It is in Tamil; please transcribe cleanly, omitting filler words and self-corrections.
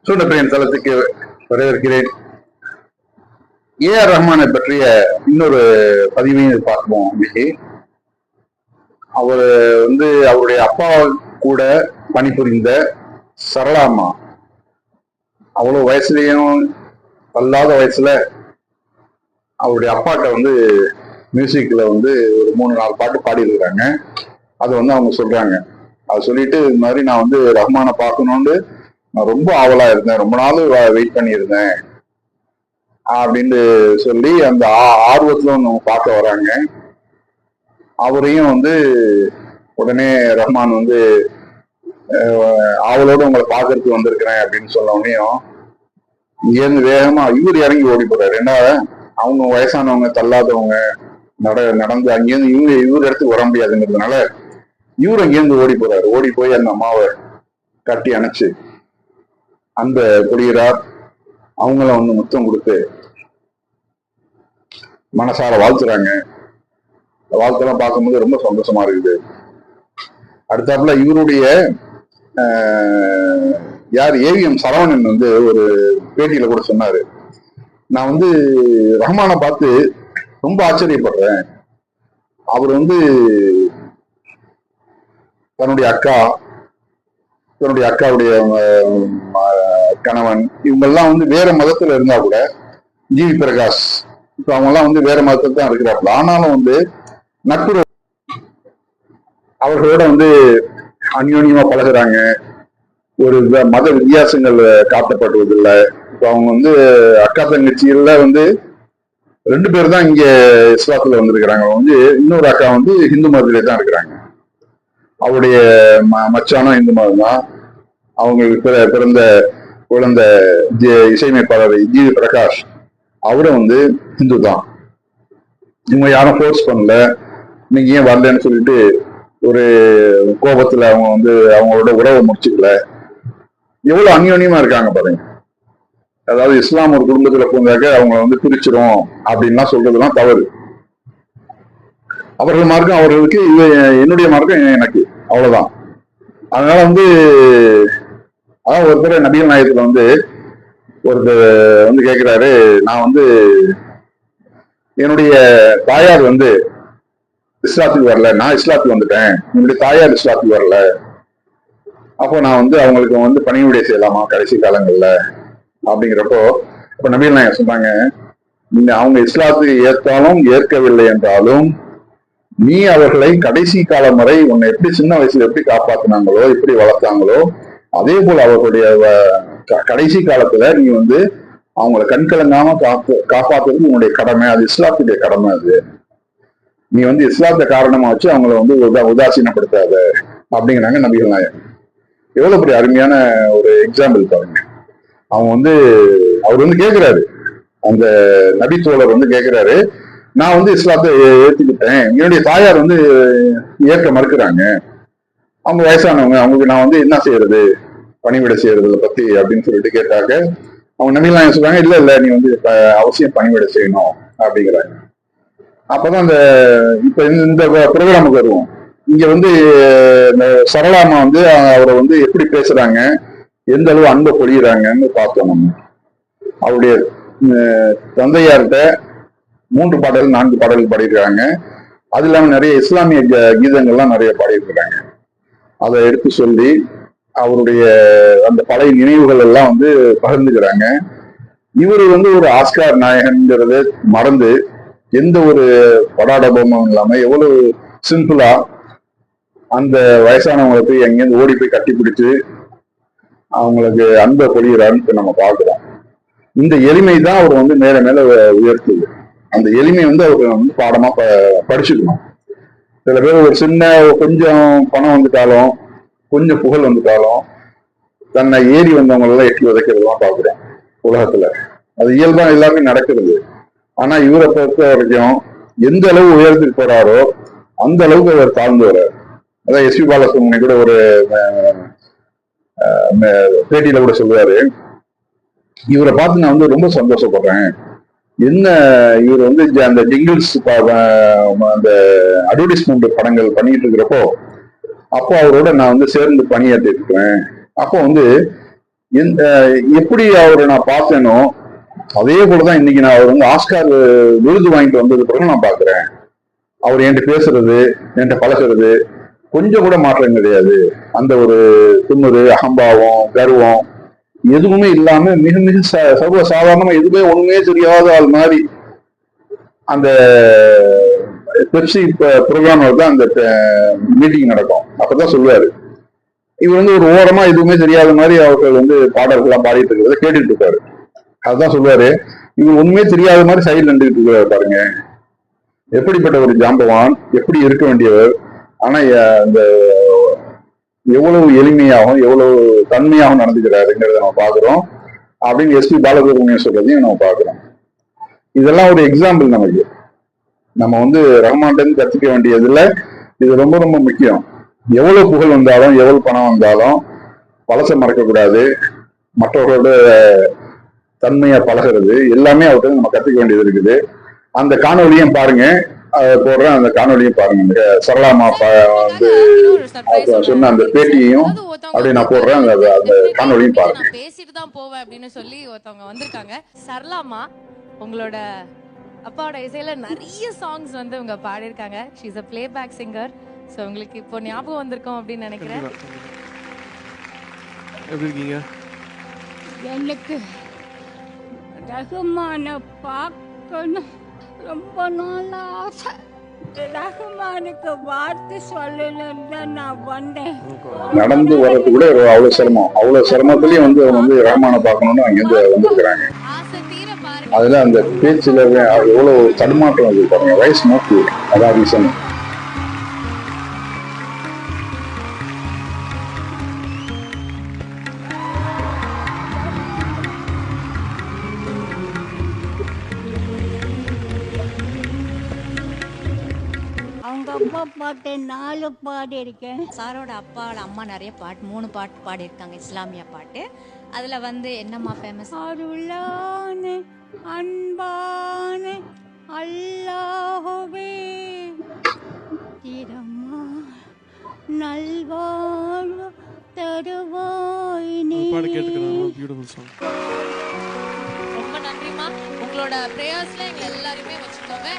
சூடப்பிரியன் தளத்துக்கு வரவேற்கிறேன். ஏஆர் ரஹ்மானை பற்றிய இன்னொரு பதிவையும் பார்ப்போம். இன்னைக்கு அவர் அவருடைய அப்பா கூட பணிபுரிந்த சரளாமா அவ்வளவு வயசுலயும் அல்லாத வயசுல அவருடைய அப்பாட்ட மியூசிக்ல ஒரு 3-4 பாட்டு பாடி இருக்கிறாங்க. அதை அவங்க சொல்றாங்க. அதை சொல்லிட்டு இது மாதிரி நான் ரஹ்மானை பார்க்கணும்னு நான் ரொம்ப ஆவலா இருந்தேன், ரொம்ப நாள் வெயிட் பண்ணியிருந்தேன் அப்படின்னு சொல்லி அந்த ஆர்வத்துல அவங்க பார்க்க வராங்க. அவரையும் உடனே ரஹ்மான் ஆவலோடு உங்களை பார்க்கறதுக்கு வந்திருக்கிறேன் அப்படின்னு சொன்னோடனையும் இங்கேருந்து வேகமா இவர் இறங்கி ஓடி போறாரு. ஏன்னா அவங்க வயசானவங்க, தள்ளாதவங்க, நடந்து அங்கேருந்து இவர் இடத்துக்கு வர முடியாதுங்கிறதுனால இவர் அங்கேருந்து ஓடி போறாரு. ஓடி போய் அந்த அம்மாவை கட்டி அணைச்சு அந்த பொழிகிறார். அவங்கள முத்தம் கொடுத்து மனசார வாழ்த்துறாங்க. வாழ்த்தெல்லாம் பார்க்கும்போது ரொம்ப சந்தோஷமா இருக்குது. அடுத்தாப்புல இவருடைய ஏவிஎம் சரவணன் ஒரு பேட்டியில கூட சொன்னாரு, நான் ரஹ்மானை பார்த்து ரொம்ப ஆச்சரியப்படுறேன். அவர் தன்னுடைய அக்காவுடைய கணவன் இவங்கெல்லாம் வேற மதத்துல இருந்தா கூட, ஜிவி பிரகாஷ் இப்ப அவங்க எல்லாம் வேற மதத்துல தான் இருக்கிறாப்புல. ஆனாலும் நட்புறவு அவர்களோட அந்யோன்யமா பழகுறாங்க. ஒரு மத வித்தியாசங்கள் காட்டப்படுவதில்லை. இப்ப அவங்க அக்கா தங்கச்சிகள்ல 2 பேர் தான் இங்க இஸ்லாத்துல வந்திருக்கிறாங்க. இன்னொரு அக்கா ஹிந்து மதத்திலே தான் இருக்கிறாங்க. அவருடைய மச்சானும் இந்து மதம் தான். அவங்களுக்கு பிறந்த குழந்தை இசையமைப்பாளர் ஜிவி பிரகாஷ் அவரும் ஹிந்து தான். இவங்க யாரும் ஃபோர்ஸ் பண்ணல, நீங்க ஏன் வரலன்னு சொல்லிட்டு ஒரு கோபத்துல அவங்க அவங்களோட உறவை முடிச்சுக்கல. எவ்வளவு அந்யோன்யமா இருக்காங்க பாருங்க. அதாவது இஸ்லாம் ஒரு குடும்பத்துல போந்தாக்க அவங்க பிரிச்சிரும் அப்படின்லாம் சொல்றதுலாம் தவறு. அவர்கள் மார்க்கம் அவர்களுக்கு, இது என்னுடைய மார்க்கம் எனக்கு, அவ்வளவுதான். அதனால அதான் ஒருத்தர் நபிகள் நாயகத்துல ஒருத்தர் கேட்கிறாரு, நான் என்னுடைய தாயார் இஸ்லாத்துக்கு வரல, நான் இஸ்லாத்துக்கு வந்துட்டேன், என்னுடைய தாயார் இஸ்லாத்துக்கு வரல, அப்போ நான் அவங்களுக்கு பணிவிடை செய்யலாமா கடைசி காலங்கள்ல அப்படிங்கிறப்போ, இப்ப நபிகள் நாயகம் சொன்னாங்க, அவங்க இஸ்லாத்துக்கு ஏற்றாலும் ஏற்கவில்லை என்றாலும் நீ அவர்களை கடைசி காலம் வரை உன்னை எப்படி சின்ன வயசுல எப்படி காப்பாத்தினாங்களோ, எப்படி வளர்த்தாங்களோ, அதே போல அவர்களுடைய கடைசி காலத்துல நீ அவங்களை கண்கலங்காம காப்பாத்துறது உன்னுடைய கடமை. அது இஸ்லாத்துடைய கடமை. அது நீ இஸ்லாத்தை காரணமா வச்சு அவங்கள உதாசீனப்படுத்தாத அப்படிங்கிறாங்க நபிகள் நாயகம். எவ்வளவு பெரிய அருமையான ஒரு எக்ஸாம்பிள் பாருங்க. அவங்க அவர் கேட்கிறாரு, அந்த நபி தோழர் கேட்கிறாரு, நான் இஸ்லாத்தை ஏற்றுக்கிட்டேன், என்னுடைய தாயார் ஏற்க மறுக்கிறாங்க, அவங்க வயசானவங்க, அவங்களுக்கு நான் என்ன செய்யறது, பணிவிடை செய்யறதுல பத்தி அப்படின்னு சொல்லிட்டு கேட்டாக்க அவங்க நபிகள் சொல்றாங்க, இல்ல நீ அவசியம் பணிவிடை செய்யணும் அப்படிங்கிறாங்க. அப்பதான் இப்ப இந்த ப்ரோக்ராமுக்கு வருவோம். இங்க இந்த சரளாமா அவரை எப்படி பேசுறாங்க, எந்த அளவு அன்பை பொழிகிறாங்கன்னு பார்த்தோம். நம்ம அவருடைய தந்தையார்கிட்ட 3 பாடல் 4 பாடல்கள் பாடியிருக்காங்க. அது இல்லாம நிறைய இஸ்லாமிய கீதங்கள்லாம் நிறைய பாடியிருக்கிறாங்க. அதை எடுத்து சொல்லி அவருடைய அந்த பழைய நினைவுகள் எல்லாம் பகிர்ந்துக்கிறாங்க. இவர் ஒரு ஆஸ்கார் நாயகன்கிறத மறந்து எந்த ஒரு படாடபமும் இல்லாம எவ்வளவு சிம்பிளா அந்த வயசானவங்களுக்கு எங்கேருந்து ஓடி போய் கட்டி பிடிச்சு அவங்களுக்கு அன்பை பொழிகிறான்னு நம்ம பார்க்கிறோம். இந்த எளிமை தான் அவர் மேல மேல உயர்த்துது. அந்த எளிமை அவர் பாடமா படிச்சுக்கணும். சில பேர் ஒரு சின்ன கொஞ்சம் பணம் வந்துட்டாலும், கொஞ்சம் புகழ் வந்துட்டாலும் தன்னை ஏறி வந்தவங்க எல்லாம் எட்டி உதைக்கிறதுலாம் பார்க்கிறோம் உலகத்துல. அது இயல்பா எல்லாருமே நடக்கிறது. ஆனா இவரை பொறுத்த வரைக்கும் எந்த அளவு உயரத்துக்கு போறாரோ அந்த அளவுக்கு அவர் தாழ்ந்து வர்றாரு. அதான் எஸ்பி பாலசுப்ரமணியம் கூட ஒரு பேட்டியில கூட சொல்லுவாரு, இவரை பார்த்து நான் ரொம்ப சந்தோஷப்படுறேன். என்ன இவர் அந்த ஜிங்கிள்ஸ் அந்த அட்வர்டைஸ்மெண்ட் படங்கள் பண்ணிட்டு இருக்கிறப்போ அப்போ அவரோட நான் சேர்ந்து பணியாற்றி இருக்கிறேன். அப்போ எப்படி அவரை நான் பார்த்தேனோ அதே போலதான் இன்னைக்கு நான் அவர் வந்து ஆஸ்கார் விருது வாங்கிட்டு வந்தது பிறகு நான் பாக்குறேன். அவர் என்கிட்ட பேசுறது, என்கிட்ட பழகிறது கொஞ்சம் கூட மாற்றம் கிடையாது. அந்த ஒரு திமிரு, அகம்பாவம், கர்வம் எதுவுமே இல்லாம மிக மிக சர்வ சாதாரணமா எதுவுமே ஒண்ணுமே தெரியாத ஆள் மாதிரி அந்த பெப்சி ப்ரோக்ராம்ல தான் அந்த மீட்டிங் நடக்கும். அப்பதான் சொல்லுவாரு, இவர் வந்து ஒரு ஓரமா எதுவுமே தெரியாத மாதிரி அவர்கள் வந்து பாடல்கள்லாம் பாடிட்டு இருக்கிறத கேட்டுட்டு இருக்காரு. அதுதான் சொல்லுவாரு, இவர் ஒண்ணுமே தெரியாத மாதிரி சைடில் நின்றுட்டு இருக்காரு பாருங்க, எப்படிப்பட்ட ஒரு ஜாம்பவான், எப்படி இருக்க வேண்டியவர், ஆனா இந்த எவ்வளவு எளிமையாகவும் எவ்வளவு தன்மையாகவும் நடந்துக்கிறாருங்கிறத நம்ம பாக்குறோம் அப்படின்னு எஸ்பி பாலசுப்ரமணியம் சொல்றதையும் நம்ம பாக்குறோம். இதெல்லாம் ஒரு எக்ஸாம்பிள். நமக்கு நம்ம வந்து ரஹ்மான் கத்துக்க வேண்டியதுல இது ரொம்ப ரொம்ப முக்கியம். எவ்வளவு புகழ் வந்தாலும் எவ்வளவு பணம் வந்தாலும் பழச மறக்க கூடாது. மற்றவர்களோட தன்மையா பழகிறது எல்லாமே அவர்கிட்ட நம்ம கத்துக்க வேண்டியது இருக்குது. அந்த காணொலியும் பாருங்க, போடுறேன், அந்த காணொலியும் பாருங்க. சரளாமா வந்து சொன்ன அந்த பேட்டியையும் அப்படி நான் போடுறேன், அந்த காணொலியும் பாருங்க. பேசிட்டு தான் போவேன் அப்படின்னு சொல்லி ஒருத்தவங்க வந்திருக்காங்க. சரளாமா, உங்களோட அப்பாவோட இசையில நிறைய சாங்ஸ் வந்து உங்க பாடியிருக்காங்க. She is a playback singer. So உங்களுக்கு இப்போ ஞாபகம் வந்திருக்கோம் அப்படின்னு நினைக்கிறேன். எப்படி இருக்கீங்க? எனக்கு ரகுமான பார்க்கணும் ரொம்ப நாள் ஆசை. ரகுமானுக்கு வார்த்தை சொல்லணும்னு தான் நான் வந்தேன். நடந்து வர்றது கூட அவ்வளவு சிரமம். அவ்வளவு சிரமத்திலயும் வந்து அவங்க வந்து ரஹ்மானை பார்க்கணும்னு அங்கிருந்து வந்திருக்கிறாங்க. அதுல அந்த பேச்சுல எவ்வளவு தடுமாற்றம் வந்து பாருங்க. வயசு நோக்கு, அதான் ரீசன். அவங்க அப்பா பாட்டு 4 பாடியிருக்கேன். சாரோட அப்பாவோட அம்மா நிறைய பாட்டு 3 பாட்டு பாடியிருக்காங்க, இஸ்லாமிய பாட்டு. அதுல வந்து என்னம்மா ஃபேமஸ்? அருளானே அன்பானே அல்லாஹ்வே திறமா நல்வாழ்வு தருவாய் நீ. பாட்டு கேட்டுக்கிறேன். Beautiful song. ரொம்ப நன்றிமா. உங்களோட பிரேயர்ஸ்ல எங்க எல்லாரையுமே வச்சுக்கோங்க.